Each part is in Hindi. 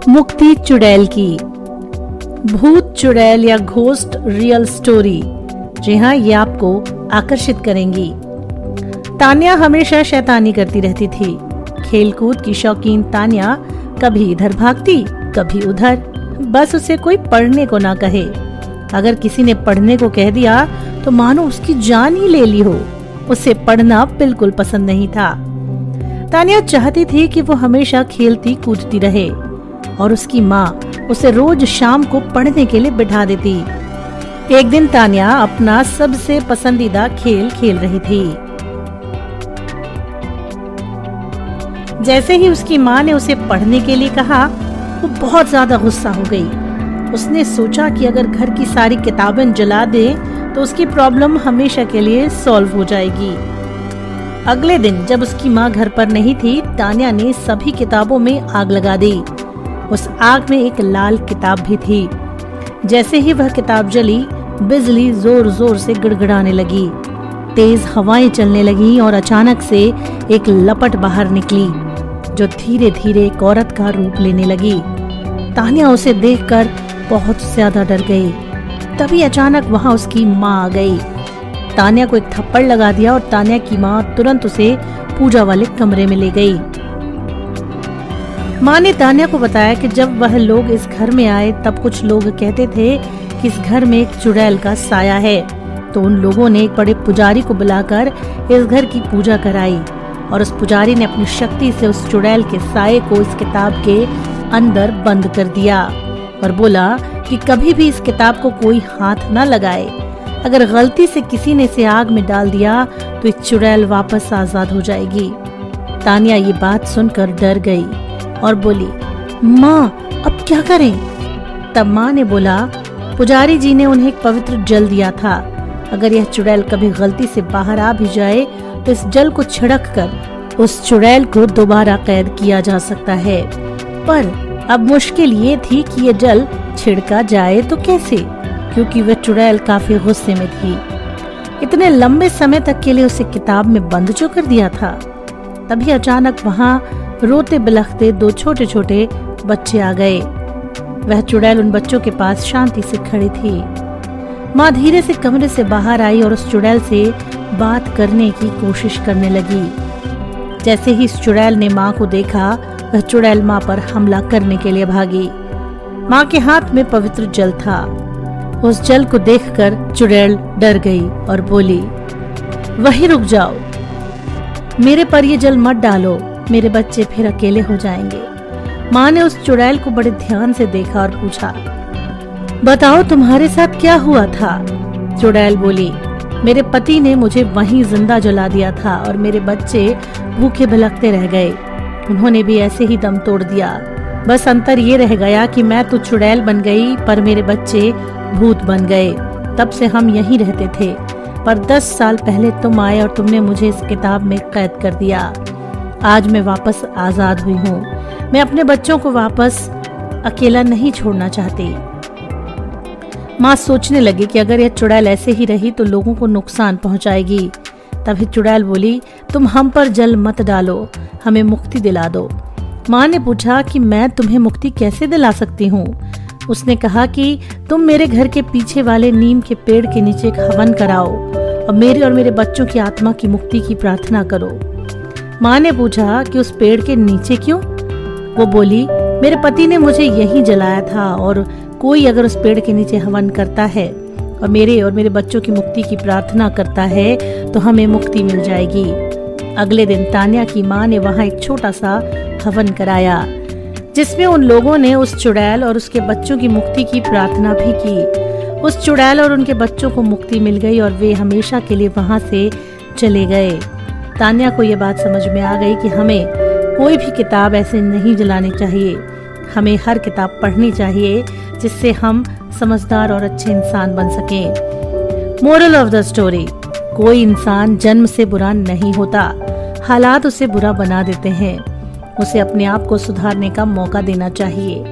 मुक्ति चुड़ैल की भूत चुड़ैल या घोस्ट रियल स्टोरी। जी हाँ, ये आपको आकर्षित करेंगी। तान्या हमेशा शैतानी करती रहती थी। खेलकूद की शौकीन तान्या कभी इधर भागती कभी उधर, बस उसे कोई पढ़ने को ना कहे। अगर किसी ने पढ़ने को कह दिया तो मानो उसकी जान ही ले ली हो। उसे पढ़ना बिल्कुल पसंद नहीं था। तान्या चाहती थी कि वो हमेशा खेलती कूदती रहे और उसकी माँ उसे रोज शाम को पढ़ने के लिए बिठा देती। एक दिन तान्या अपना सबसे पसंदीदा खेल खेल रही थी। जैसे ही उसकी माँ ने उसे पढ़ने के लिए कहा, वो बहुत ज्यादा गुस्सा हो गई। उसने सोचा कि अगर घर की सारी किताबें जला दे तो उसकी प्रॉब्लम हमेशा के लिए सॉल्व हो जाएगी। अगले दिन जब उसकी माँ घर पर नहीं थी, तान्या ने सभी किताबों में आग लगा दी। उस आग में एक लाल किताब भी थी। जैसे ही वह किताब जली, बिजली जोर जोर से गिड़गिड़ाने लगी, तेज हवाएं चलने लगी और अचानक से एक लपट बाहर निकली जो धीरे धीरे एक औरत का रूप लेने लगी। तान्या उसे देखकर बहुत ज्यादा डर गई। तभी अचानक वहां उसकी माँ आ गई। तान्या को एक थप्पड़ लगा दिया और तान्या की माँ तुरंत उसे पूजा वाले कमरे में ले गई। माँ ने तान्या को बताया कि जब वह लोग इस घर में आए तब कुछ लोग कहते थे कि इस घर में एक चुड़ैल का साया है। तो उन लोगों ने एक बड़े पुजारी को बुलाकर इस घर की पूजा कराई और उस पुजारी ने अपनी शक्ति से उस चुड़ैल के साये को इस किताब के अंदर बंद कर दिया और बोला कि कभी भी इस किताब को कोई हाथ न लगाए। अगर गलती से किसी ने इसे आग में डाल दिया तो ये चुड़ैल वापस आजाद हो जाएगी। तान्या ये बात सुनकर डर गई और बोली, माँ अब क्या करें? तब माँ ने बोला, पुजारी जी ने उन्हें एक पवित्र जल दिया था। अगर यह चुड़ैल कभी गलती से बाहर आ भी जाए तो इस जल को छिड़क कर उस चुड़ैल को दोबारा कैद किया जा सकता है। पर अब मुश्किल ये थी कि ये जल छिड़का जाए तो कैसे, क्योंकि वह चुड़ैल काफी गुस्से में थी। इतने लंबे समय तक के लिए उसे किताब में बंद जो कर दिया था। तभी अचानक वहाँ रोते बिलखते दो छोटे छोटे बच्चे आ गए। वह चुड़ैल उन बच्चों के पास शांति से खड़ी थी। माँ धीरे से कमरे से बाहर आई और उस चुड़ैल से बात करने की कोशिश करने लगी। जैसे ही इस चुड़ैल ने माँ को देखा, वह चुड़ैल माँ पर हमला करने के लिए भागी। माँ के हाथ में पवित्र जल था। उस जल को देखकर चुड़ैल डर गई और बोली, वहीं रुक जाओ, मेरे पर ये जल मत डालो, मेरे बच्चे फिर अकेले हो जाएंगे। माँ ने उस चुड़ैल को बड़े ध्यान से देखा और पूछा, बताओ तुम्हारे साथ क्या हुआ था? चुड़ैल बोली, मेरे पति ने मुझे वहीं जिंदा जला दिया था और मेरे बच्चे भूखे भलकते रह गए। उन्होंने भी ऐसे ही दम तोड़ दिया। बस अंतर ये रह गया कि मैं तो चुड़ैल बन गई पर मेरे बच्चे भूत बन गए। तब से हम यहीं रहते थे, पर 10 साल पहले तुम आए और तुमने मुझे इस किताब में कैद कर दिया। आज मैं वापस आजाद हुई हूँ। मैं अपने बच्चों को वापस अकेला नहीं छोड़ना चाहती। माँ सोचने लगी कि अगर यह चुड़ैल ऐसे ही रही तो लोगों को नुकसान पहुंचाएगी। तभी चुड़ैल बोली, तुम हम पर जल मत डालो, हमें मुक्ति दिला दो। माँ ने पूछा कि मैं तुम्हें मुक्ति कैसे दिला सकती हूँ? उसने कहा कि तुम मेरे घर के पीछे वाले नीम के पेड़ के नीचे एक हवन कराओ और मेरे बच्चों की आत्मा की मुक्ति की प्रार्थना करो। माँ ने पूछा कि उस पेड़ के नीचे क्यों? वो बोली, मेरे पति ने मुझे यहीं जलाया था और कोई अगर उस पेड़ के नीचे हवन करता है और मेरे बच्चों की मुक्ति की प्रार्थना करता है तो हमें मुक्ति मिल जाएगी। अगले दिन तान्या की माँ ने वहाँ एक छोटा सा हवन कराया जिसमें उन लोगों ने उस चुड़ैल और उसके बच्चों की मुक्ति की प्रार्थना भी की। उस चुड़ैल और उनके बच्चों को मुक्ति मिल गई और वे हमेशा के लिए वहाँ से चले गए। तान्या को ये बात समझ में आ गई कि हमें कोई भी किताब ऐसे नहीं जलानी चाहिए। हमें हर किताब पढ़नी चाहिए जिससे हम समझदार और अच्छे इंसान बन सकें। मोरल ऑफ द स्टोरी, कोई इंसान जन्म से बुरा नहीं होता, हालात उसे बुरा बना देते हैं। उसे अपने आप को सुधारने का मौका देना चाहिए।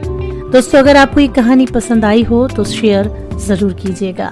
दोस्तों, अगर आपको ये कहानी पसंद आई हो तो शेयर जरूर कीजिएगा।